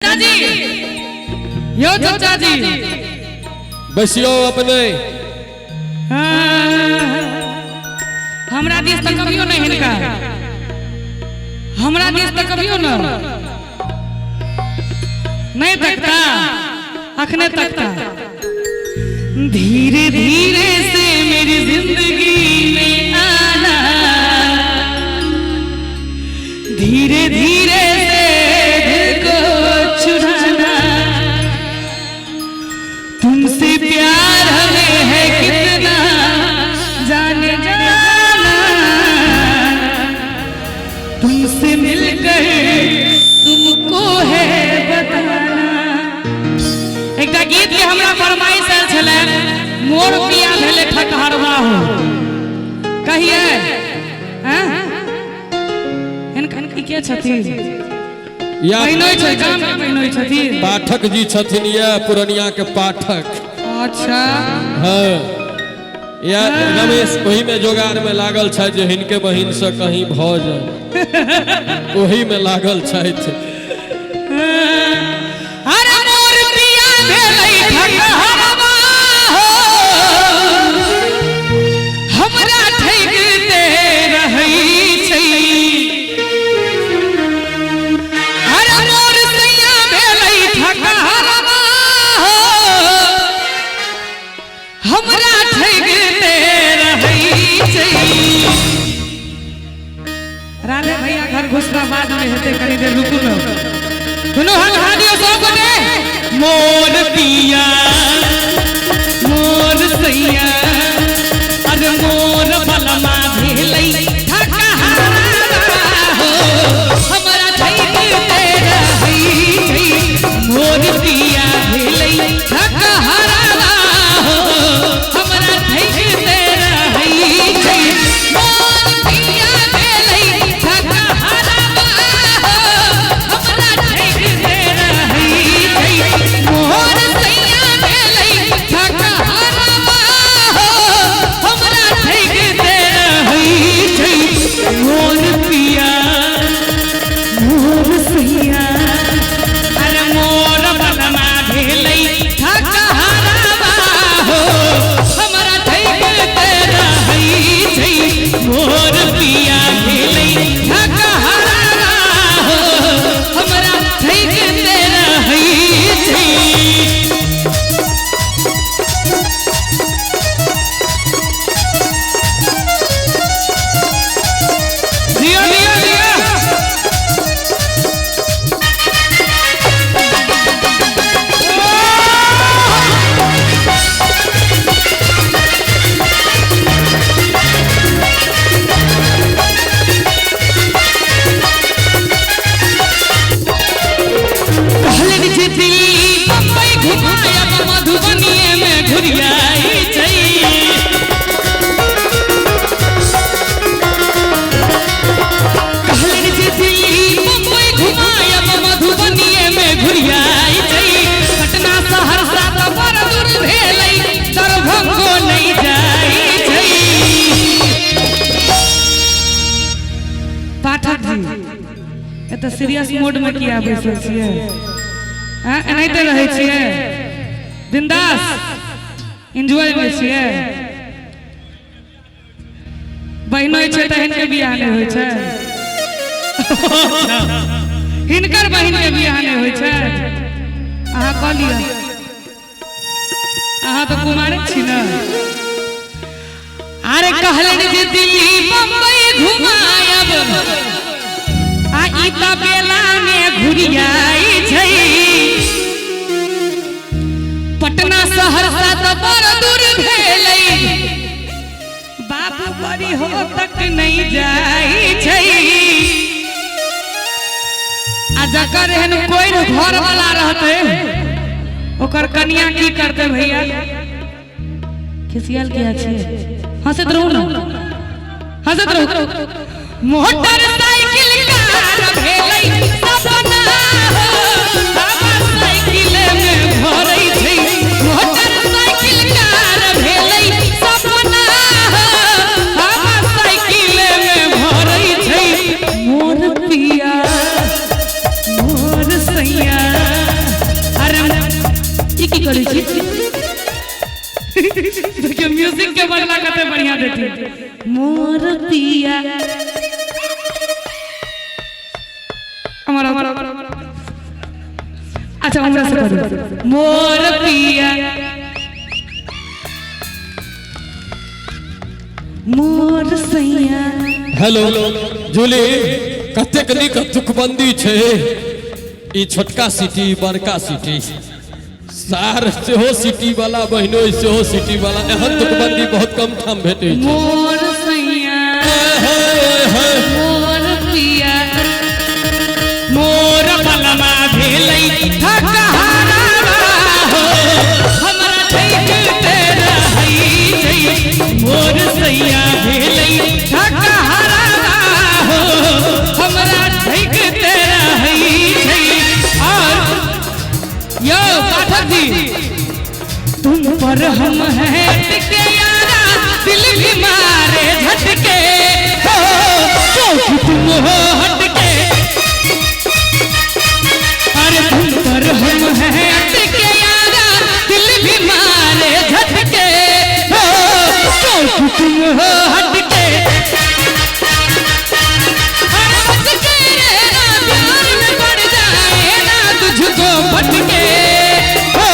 चाचा जी, यो चाचा जी, बसियो अपने हमरा देश तक कभियो नहीं हिनका, हमरा देश तक कभियो न नहीं तकता, अखने तकता। धीरे धीरे से मेरी जिंदगी में आना, धीरे धीरे से दिल को चुराना, तुमसे प्यार हमें है कितना जाने जाना, तुमसे मिलकर तुमको है बताना। एक गीत के हमरा फरमाइश छले, मोर पिया भेले ठकहरवा हो, कहिए हैं इनका के छथिन या बहिनोई छै, गाम के बहिनोई छथिन, पाठक जी छथिन या पुरनिया के पाठक। अच्छा हाँ, या रमेश वही में जोगाड़ में लागल छै जे हिनके बहिन से कहीं भऽ जाए, वही में लागल छै। अरे मोर पिया भेलै ठकहरवा हो, हमरा ठकते रहै छै। अरे मोर सैया भेलै ठकहरवा हो, हमरा ठकते रहै छै। राधे भैया घर घुसरा बाद में हेते, कनी देर रुकू न, दुनू हाथ हाथियो सब गोटे। मोर पिया मोर सैया, अरे मोर बलमा भेलै ठकहरवा हो, हमरा ठकते रहै छै। मोर पिया भेलै ठकहरवा हो, हमरा ठकते रहै छै। मोर पिया भेलै ठकहरवा हो, हमरा ठकते रहै छै। मोर सैया भेलै ठकहरवा हो, हमरा ठकते रहै छै। मोर पिया मोर सैया, अरे मोर बलमा भेलै ठकहरवा हो, हमरा ठकते रहै छै। मोर पिया भेलै ठकहरवा हो, हमरा ठकते रहै छै। दिया दिया दिया कहलन जे दिल्ली बम्बई घुमायब, मधुबनीए में घुरियाई छै। कहलन जे दिल्ली बम्बई घुमायब, मधुबनीए में घुरियाई छै। पटना सहरसा तो बड़ दूर भेलै, दरभंगो नहीं जाई छै। पाठक जी एत सीरियस मोड में किया बैसल छियै? एनाहिते रहै छियै, बिंदास एंजॉय में छियै। बहिनोई छै तऽ हिनके बियाह नहीं होइ छै, हिनकर बहिन के बियाह नहीं होइ छै। अहाँ कह लिअ, अहाँ तो कुमारे छी न। अरे कहलन जे दिल्ली बम्बई घुमायब, आ ई त बेला में घुरियाई छै। पटना सहरसा तो बड़ दूर भेलै, बाबू बड़ी हो तक नहीं जाई छै। आ जकर एहन कोई घर वाला रहते, ओकर कन्या की करते भैया? खिसियल किया छियै? हंसत रहू न, हंसत रहू। मोटरसाइकिल कार भेलै सपना हो, बाबा साइकिल में भरै छै। मोटरसाइकिल कार भेलै सपना हो, बाबा साइकिल में भरै छै। मोर पिया मोर सैया, की करै छी देखियो म्यूजिक के बदला कते बढ़िया देती मोर पिया हमारा अच्छा हमरा से करो मोर पिया मोर सैया। हेलो जूली कतेक नीक तुकबंदी छै ई छोटका सिटी बड़का सिटी सार सेहो सिटी वाला बहिनो सेहो सिटी वाला एहन तुकबंदी बहुत कम ठाम भेटै छै। मोर सैया मोर पिया मोर बलमा भेलै ठकहारा हो हमरा देखते रहै छै मोर सैया भेलै ठकहारा हो हमरा देखते रहै छै। और यो पाठक जी तुम पर हम हैं टिके यारा दिल भी मारे झटके हो क्योंकि तुम हो हटके अरे तुम पर हम हैं टिके यारा दिल भी मारे झटके हो क्योंकि तुम हो हटके अरे बचके रहना प्यार में पड़ जाए ना तुझको भटके हो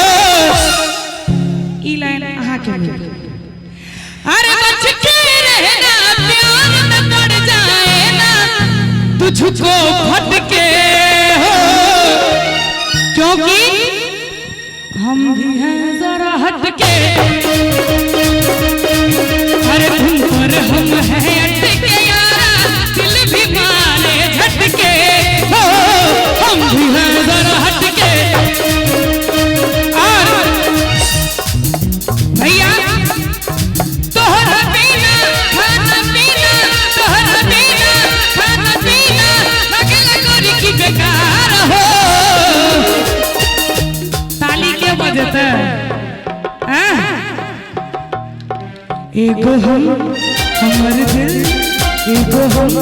ई लाइन आहा के अरे बचके रहना प्यार में पड़ जाए ना तुझको भटके हो क्योंकि हम भी हैं जरा हटके अरे तुम पर हम हैं अटके यारा दिल भी मारे झटके हो हम भी हैं जरा हटके। और भैया तोहरा बिना खाना पीना तोहरा बिना खाना पीना लगेला गोरी की बेकार हो ताली के बजते एगो हम हमर दिल एगो हम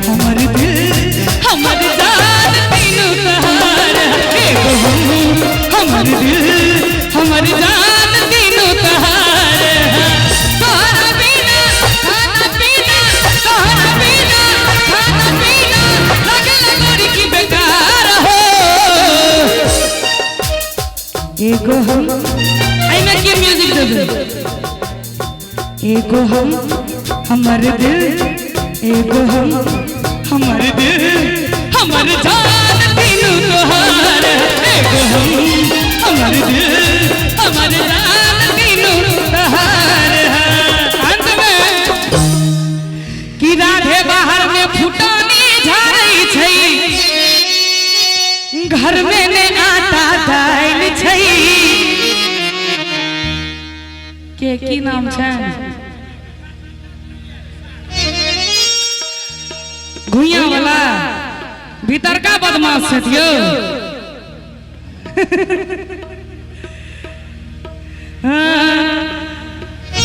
हमर दिल हमर जान तीनों तहार एगो हम हमर दिल हमर जान तीनों तहार तोहरा बिना खाना पीना तोहरा बिना खाना पीना लगेला गोरी की बेकार हो एगो हम आई में के म्यूजिक दे एगो हम हमर दिल एगो हम हमर दिल हमर जान तीनों तोहार एगो हम हमर दिल हमर जान तीनों तोहार। अंत में कि राधे बाहर में फुटानी झाड़ै छै घर में ने आटा दाल छै के की नाम छै घुइया वाला भीतर का बदमाश छै दियो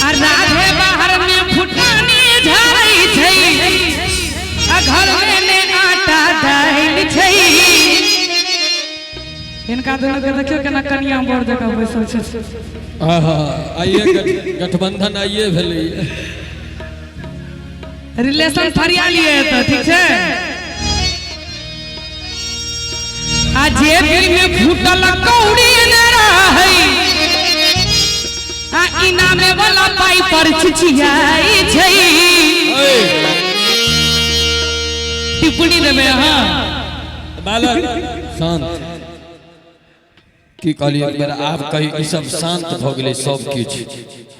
और राधे बाहर में फुटानी झाड़ै छै आ घर में ने आटा दाल छै इनका दोनों के देखियो केना कनिया बर जका बैसल छै आइए गठबंधन आइए भेलै रिलेशन फरिया लिए तो ठीक छै आ जेबी में फूटल कौड़ी न रहै आ इनामे वाला पाई पर छिछियाई छै टिप्पणी देबे हां बालक शांत की कहलिए एक बार आप कही ई सब शांत भ गेलै सब किछ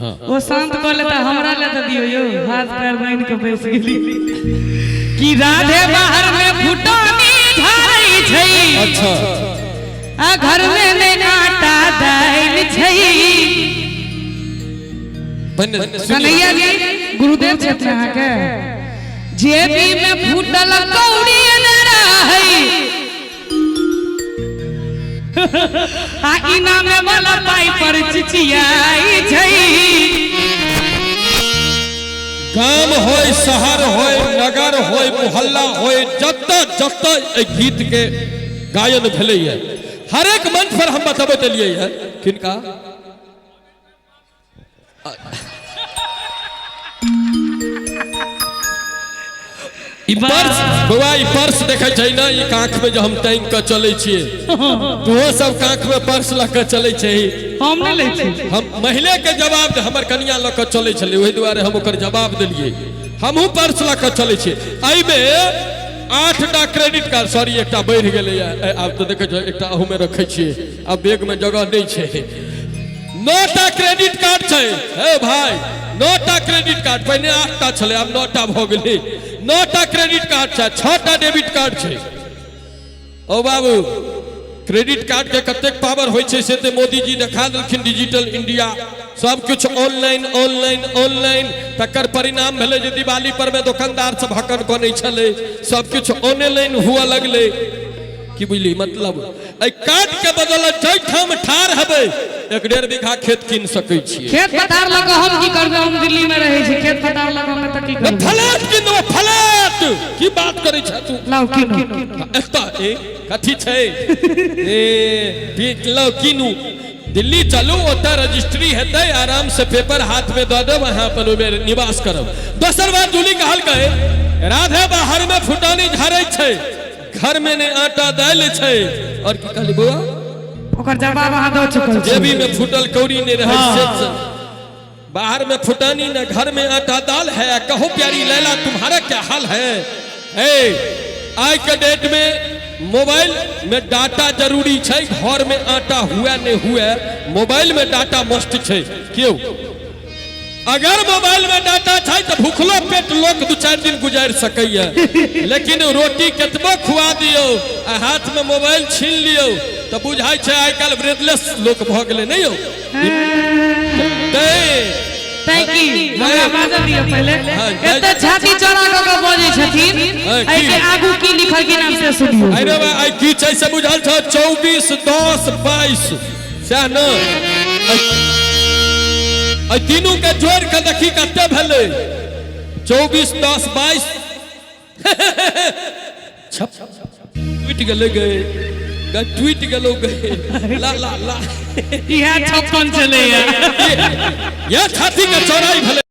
हां वो शांत कर लेता हमरा ले त दियो यो हाथ पैर बांध के बैस गेली कि राधे बाहर में फुटानी झाड़ै छै अच्छा आ घर में ने आटा दाल छै कन्हैया जी गुरुदेव छथि अहाँ के जेबी में फूटल कौड़ी न रहै आ इनामे वाला पाई पर चिचियाई छै गाम होय शहर होय नगर होय मोहल्ला होय जत जत गीत के गायन भेलैया हर एक मंच पर हम बताबे दिलिए है किनका ई पर्स बउआ ई पर्स देखे छै ना ई कांख में जो हम टांग के चले छिए तोहो सब कांख में पर्स ल के चले छै हम नहीं ले छी हम महिले के जवाब हमर कनिया ल के चले छले ओहि दुआरे हम ओकर जवाब देलिए हमहू पर्स ल के चले छिए एई में 8टा क्रेडिट कार्ड सॉरी एकटा बढ़ गेलै आब तो देखे छै एकटा अहू में रखे छिए अब बैग में जगह नहीं छै 9टा क्रेडिट कार्ड छै हे भाई 9टा क्रेडिट कार्ड पहले 8टा छले अब 9टा भ गेलै 9टा क्रेडिट कार्ड छै 6टा डेबिट कार्ड छै ओ बाबू क्रेडिट कार्ड के कतेक पावर होय छै से ते मोदी जी देखा देलखिन डिजिटल इंडिया सब कुछ ऑनलाइन ऑनलाइन ऑनलाइन तकर परिणाम भेले जे दिवाली पर में दुकानदार सब हकन को नहीं छले सब कुछ ऑनलाइन हुआ लगले की बुझली मतलब ए कार्ड के बदौलत जै ठाम ठार हबे 1.5 बीघा खेत कीन सकै छी खेत पटार लगा हम की करबे हम दिल्ली में रहे छी खेत पटार लगा में त की करबे फ्लैट किनो फ्लैट की बात करै छ तू लाओ किनो एकटा ए कथि छै ए लो किनु दिल्ली चलू ओता रजिस्ट्री हेतै आराम से पेपर हाथ में द देब वहां पर में निवास करब दोसर बात जूली कहल कहे राधे बाहर में फुटानी झाड़ै छै घर में ने आटा दाल छै और की कहली बुआ ओकर जवाब अहाँ दऽ चुकल छी जेबी में फुटल कौड़ी ने रहै से बाहर में फुटानी न घर में आटा दाल है कहो प्यारी लैला तुम्हारा क्या हाल है आज के डेट में मोबाइल में डाटा जरूरी छै घर में आटा हुआ नहीं हुआ मोबाइल में डाटा मस्ट छै क्यों अगर मोबाइल में डाटा छै तो भूखलो पेट लोग 2-4 दिन गुजार सकैया लेकिन रोटी केतबो खुआ दियो आ हाथ में मोबाइल छीन लियो तो बुझाई छै आइ काल ब्रेडलेस लोग भ गेलै नहीं हो तै की हमरा बाजा दियो पहले एते छाती चढ़ा के बजै छथिन ए के आगू की लिखल की नाम से सुनियो अरे बा आई की छै से बुझल छ 24 10 22 सह न आई तीनों के जोड़ के देखी कते भेलै 24 10 22 छप ट्वीट गेलै गए ट्वीट गेलो गए ला ला ला इहा 56 चले या छाती के चौड़ाई भेलै